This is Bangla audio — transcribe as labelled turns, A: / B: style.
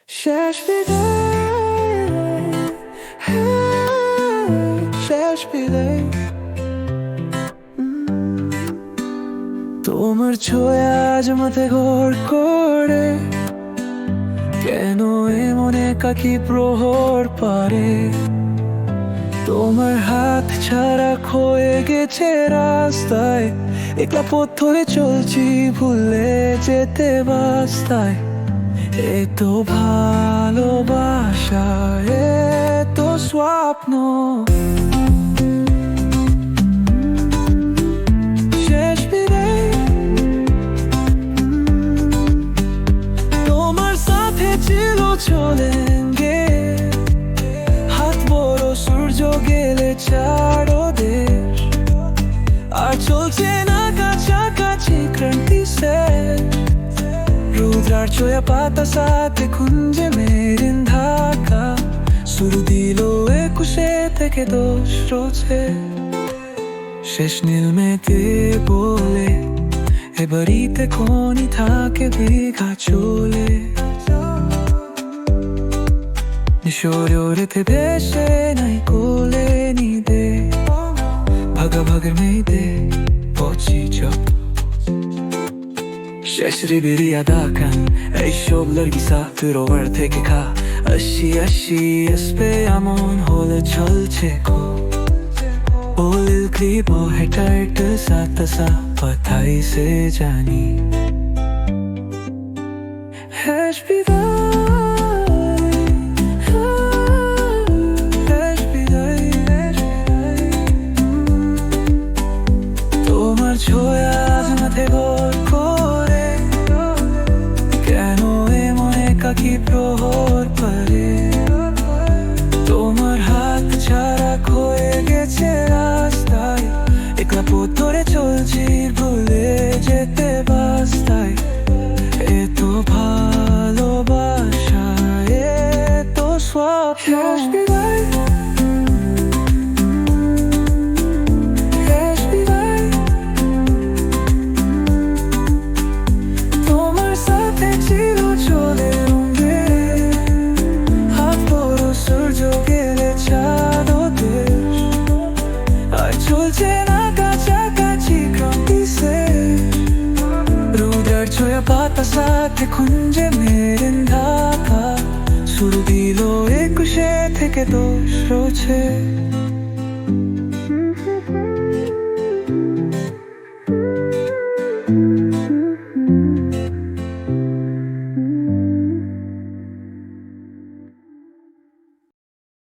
A: শেষ বিদায়, হ্যাঁ, শেষ বিদায়। তোমার ছোঁয়া আজ মাথায় ঘর করে, কেন এমন একাকী প্রহর পারে। তোমার হাত ছাড়া ক্ষয়ে গেছে রাস্তায়, একলা পথ ধরে চলছি ভুলে যেতে বাস্তায়। এত ভালোবাসা, এত স্বপ্ন, শেষ বিদায়। তোমার সাথে ছিল চলেঙ্গে, হাত বড় সূর্য গেলে ছাড়ো দেশ। আর চলছে না কাছাকাছি ক্রান্তি শেষ। রুদ্রার ছোঁয়া পাতা সাথে খুঁজে মেরিন ঢাকা, শুরু দিল 21 থেকে 10 রোজে। শেষ নীল মেঘে বলে এ বাড়িতে খনি থাকে বিঘা চলে। শরীরেতে ভেসে নাই কোলে নিদে, ভাগা ভাগের মেয়েদে পচি চপ। শেষ রিবিরি adakan এইসব সাথে রোভার থেকে খা। আশি এসপে এমন হলে চলছে খো। ওলিল ক্লিপ ও হেটার্ট সাথা পাথাই সে জানি। শেষ বিদায়, শেষ বিদায়। তোমার ছোঁয়া আজ মাথায় ঘর করে, কেন এমন একাকী